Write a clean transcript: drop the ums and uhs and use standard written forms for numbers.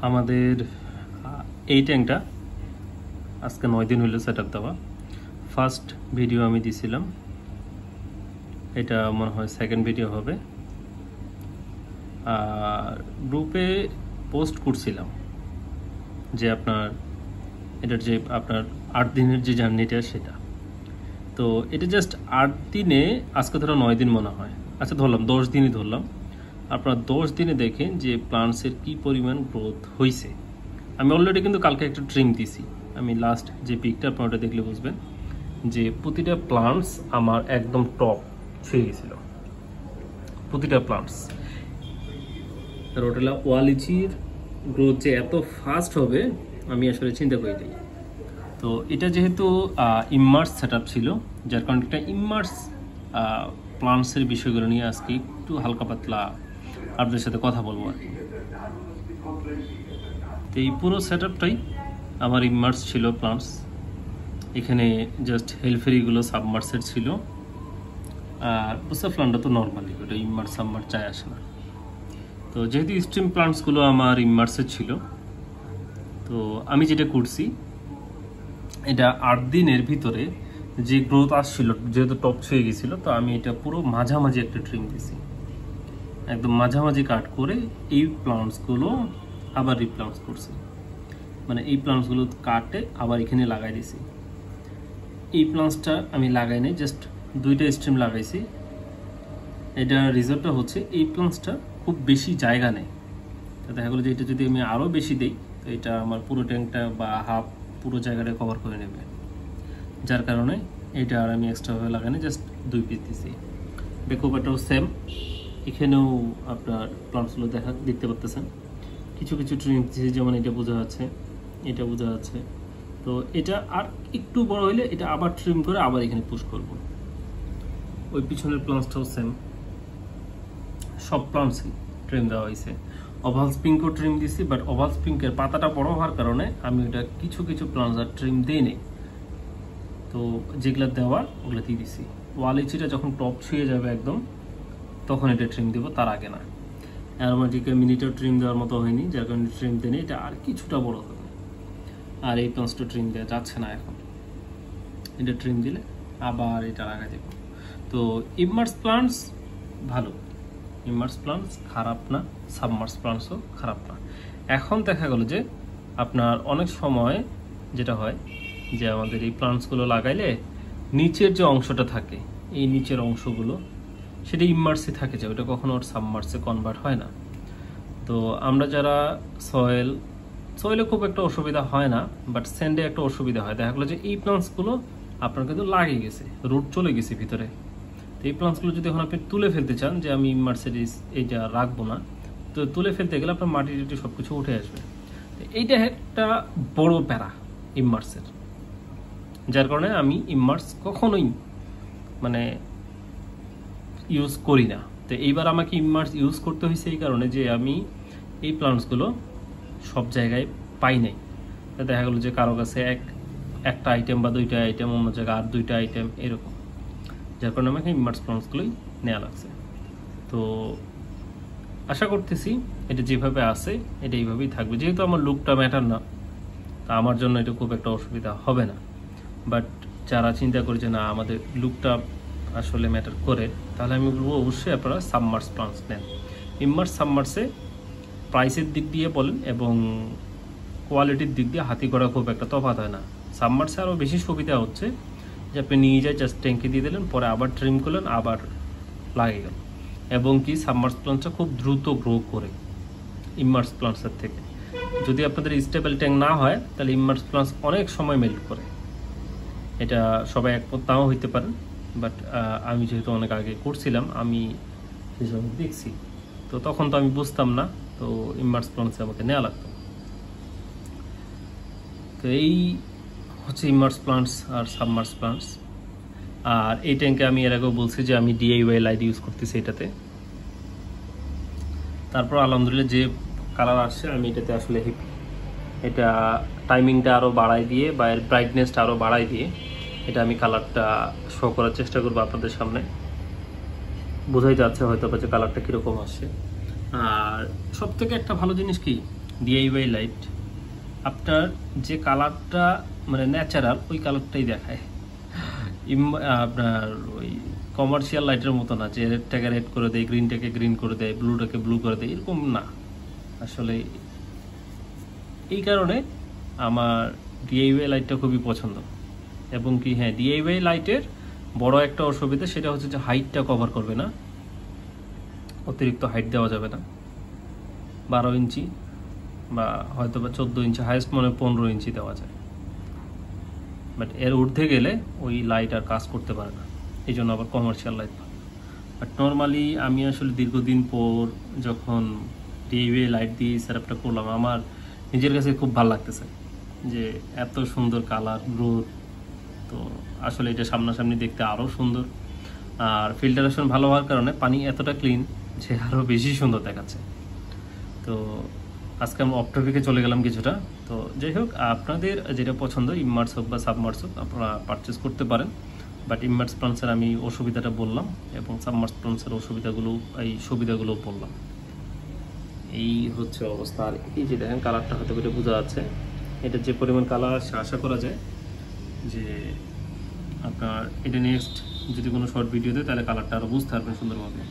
আমাদের এই ট্যাঙ্কটা আজকে 9 দিন হইল সেটআপ দেওয়া। ফার্স্ট ভিডিও আমি দিছিলাম, এটা মনে হয় সেকেন্ড ভিডিও হবে। আর গ্রুপে পোস্ট করছিলাম যে আপনার এটার যে আপনার 8 দিনের যে জার্নিটা সেটা, তো এটা জাস্ট 8 দিনে, আজকে ধরো 9 দিন মনে হয়, আচ্ছা ধরলাম 10 দিনই ধরলাম। আপনারা 10 দিনে দেখেন যে প্লান্টসের কি পরিমাণ গ্রোথ হয়েছে। আমি অলরেডি কিন্তু কালকে একটা ট্রিম দিছি, আমি লাস্ট যে পিকটা আপনারা ওটা দেখলে বুঝবেন যে প্রতিটা প্লান্টস আমার একদম টপ ছুঁয়ে গেছিল, প্রতিটা প্লান্টস। রোটেলা ওয়ালিচির গ্রোথ যে এত ফাস্ট হবে আমি আসলে চিন্তা করি নাই। তো এটা যেহেতু ইমার্স সেটআপ ছিল, যার কারণে একটা ইমার্স প্লান্টসের বিষয়গুলো নিয়ে আজকে একটু হালকা পাতলা আপনাদের সাথে কথা বলবো আর কি। তো এই পুরো সেটআপটাই আমার ইমার্স ছিল প্লান্টস। এখানে জাস্ট হেলফেরিগুলো সাবমার্সের ছিল, আর বুসাফ্লানটা তো নর্মালি ওটা ইমার্স সাবমার্স চাই আসে না। তো যেহেতু স্ট্রিম প্লান্টসগুলো আমার ইমার্সের ছিল, তো আমি যেটা করছি এটা 8 দিনের ভিতরে যে গ্রোথ আসছিল, যেহেতু টপ ছুঁয়ে গেছিলো, তো আমি এটা পুরো মাঝামাঝি একটা ট্রিম দিছি, একদম মাঝামাঝি কাট করে এই প্লান্টসগুলো আবার রিপ্লান্টস করছি। মানে এই প্লান্টসগুলো কাটে আবার এখানে লাগাই দিছি। এই প্লান্টসটা আমি লাগাই নাই, জাস্ট 2টা স্ট্রিম লাগাইছি। এটা রিজাল্টটা হচ্ছে এই প্লান্টসটা খুব বেশি জায়গা নেই। তো দেখা গেলো যে এটা যদি আমি আরও বেশি দিই, তো এটা আমার পুরো ট্যাঙ্কটা বা হাফ পুরো জায়গাটা কভার করে নেবে, যার কারণে এটা আর আমি এক্সট্রাভাবে লাগাই না, জাস্ট 2 পিস দিছি। বেকোপাটাও সেম, এখানেও আপনার প্লান্টসগুলো দেখতে পাচ্ছেন কিছু কিছু ট্রিম দিয়েছি, যেমন এটা বোঝা যাচ্ছে, এটা বোঝা যাচ্ছে। তো এটা আর একটু বড় হইলে এটা আবার ট্রিম করে আবার এখানে পুশ করব। ওই পিছনের প্লান্টসটাও সেম, সব প্লান্টসই ট্রিম দেওয়া হয়েছে। ওভাল স্পিঙ্কও ট্রিম দিছি, বাট ওভাল স্পিঙ্কের পাতাটা বড় হওয়ার কারণে আমি ওটা কিছু কিছু প্লান্টস আর ট্রিম দিই নেই, তো যেগুলো দেওয়ার ওগুলো দিয়ে দিছি। ওয়ালিচিটা যখন টপ ছুঁয়ে যাবে একদম, তখন এটা ট্রিম দিব, তার আগে না। অ্যারোমেটিকের মিনিটার ট্রিম দেওয়ার মতো হয়নি, যার কারণে ট্রিম দেয়নি, এটা আর কিছুটা বড় হবে। আর এই প্লান্টসটা ট্রিম দেওয়া যাচ্ছে না এখন, এটা ট্রিম দিলে আবার এটা লাগা দেব। তো ইমার্স প্লান্টস ভালো, ইমার্স প্লান্টস খারাপ না, সাবমার্স প্লান্টসও খারাপ না। এখন দেখা গেল যে আপনার অনেক সময় যেটা হয় যে আমাদের এই প্লান্টসগুলো লাগাইলে নিচের যে অংশটা থাকে, এই নিচের অংশগুলো সেটা ইমার্সে থাকে, যে ওটা কখনো ওর সাবমার্সে কনভার্ট হয় না। তো আমরা যারা সয়েলে খুব একটা অসুবিধা হয় না, বাট স্যান্ডে একটা অসুবিধা হয়। দেখা গেলো যে এই প্লান্টসগুলো আপনার কিন্তু লাগে গেছে, রুট চলে গেছে ভিতরে। তো এই প্লান্টসগুলো যদি এখন আপনি তুলে ফেলতে চান যে আমি ইমার্সিডিস এইটা রাখবো না, তো তুলে ফেলতে গেলে আপনার মাটি টাটি সব কিছু উঠে আসবে। তো এইটা একটা বড় প্যারা ইমার্সের, যার কারণে আমি ইমার্স কখনোই মানে ইউজ করি না। তো এইবার আমাকে ইমার্স ইউজ করতে হয়েছে এই কারণে যে আমি এই প্লান্টসগুলো সব জায়গায় পাই নাই। দেখা গেলো যে কারো কাছে একটা আইটেম বা 2টা আইটেম, অন্য জায়গায় আর 2টা আইটেম, এরকম, যার কারণে আমাকে ইমার্স প্লান্টসগুলোই নেওয়া লাগছে। তো আশা করতেছি এটা যেভাবে আছে এটা এইভাবেই থাকবে। যেহেতু আমার লুকটা ম্যাটার না, তা আমার জন্য এটা খুব একটা অসুবিধা হবে না। বাট যারা চিন্তা করে যে না আমাদের লুকটা আসলে ম্যাটার করে, তাহলে আমি বলবো অবশ্যই আপনারা সাবমার্স প্লান্টস নেন। ইমার্স সাবমার্সে প্রাইসের দিক দিয়ে বলেন এবং কোয়ালিটির দিক দিয়ে হাতি করা খুব একটা তফাৎ হয় না। সাবমার্সে আরও বেশি সুবিধা হচ্ছে যে আপনি নিয়ে যায় জাস্ট ট্যাঙ্কে দিয়ে দিলেন, পরে আবার ট্রিম করলেন, আবার লাগে গেল। এবং কি সাবমার্স প্লান্টসটা খুব দ্রুত গ্রো করে ইমার্স প্লান্টসের থেকে। যদি আপনাদের স্টেবল ট্যাঙ্ক না হয়, তাহলে ইমার্স প্লান্টস অনেক সময় মেল্ট করে। এটা সবাই একমত নাও হইতে পারেন, বাট আমি যেহেতু অনেক আগে করছিলাম, আমি সেসব দেখছি, তো তখন তো আমি বুঝতাম না, তো ইমার্স প্লান্টসে আমাকে নেওয়া লাগতো। তো এই হচ্ছে ইমার্স প্লান্টস আর সাবমার্স প্লান্টস। আর এই ট্যাঙ্কে আমি এর আগেও বলছি যে আমি DIY লাইট ইউজ করতেছি এটাতে। তারপর আলহামদুলিল্লাহ যে কালার আসছে আমি এটাতে আসলে হ্যাপি। এটা টাইমিংটা আরও বাড়াই দিয়ে বা এর ব্রাইটনেসটা আরও বাড়াই দিয়ে এটা আমি কালারটা শো করার চেষ্টা করবো আপনাদের সামনে। বোঝাই যাচ্ছে হয়তো যে কালারটা কীরকম আসছে। আর সব থেকে একটা ভালো জিনিস কি, ডিআইওয়াই লাইট আপনার যে কালারটা মানে ন্যাচারাল ওই কালারটাই দেখায়। আপনার ওই কমার্শিয়াল লাইটের মতো না যে রেডটাকে রেড করে দেয়, গ্রিনটাকে গ্রিন করে দেয়, ব্লুটাকে ব্লু করে দেয়, এরকম না আসলে। এই কারণে আমার ডিআইওয়াই লাইটটা খুবই পছন্দ। এবং কি হ্যাঁ, ডিআইওয়াই লাইটের বড় একটা অসুবিধা সেটা হচ্ছে যে হাইটটা কভার করবে না, অতিরিক্ত হাইট দেওয়া যাবে না। 12 ইঞ্চি বা হয়তো বা 14 ইঞ্চি, হাইয়েস্ট মনে 15 ইঞ্চি দেওয়া যায়, বাট এর ঊর্ধ্বে গেলে ওই লাইট আর কাজ করতে পারে না। এই জন্য আবার কমার্শিয়াল লাইট ভালো। বাট নর্মালি আমি আসলে দীর্ঘদিন পর যখন ডিআইওয়াই লাইট দিয়ে সেটআপটা করলাম, আমার নিজের কাছে খুব ভালো লাগতেছে যে এত সুন্দর কালার গ্রোথ। তো আসলে এটা সামনাসামনি দেখতে আরও সুন্দর, আর ফিল্টারেশন ভালো হওয়ার কারণে পানি এতটা ক্লিন যে আরও বেশি সুন্দর দেখাচ্ছে। তো আজকে আমরা অফ টপিকে চলে গেলাম কিছুটা। তো যাই হোক, আপনাদের যেটা পছন্দ ইমার্স হোক বা সাবমার্স হোক আপনারা পারচেস করতে পারেন। বাট ইমার্স প্লান্সের আমি অসুবিধাটা বললাম এবং সাবমার্স প্লান্সের সুবিধাগুলো বললাম। এই হচ্ছে অবস্থা। আর এই যে দেখেন কালারটা হয়তো এটা বোঝা যাচ্ছে, এটা যে পরিমাণ কালার আশা করা যায় যে আপনার এটা নেক্সট যদি কোনো শর্ট ভিডিও দেয় তাহলে কালারটা আরও বুঝতে পারবেন সুন্দরভাবে।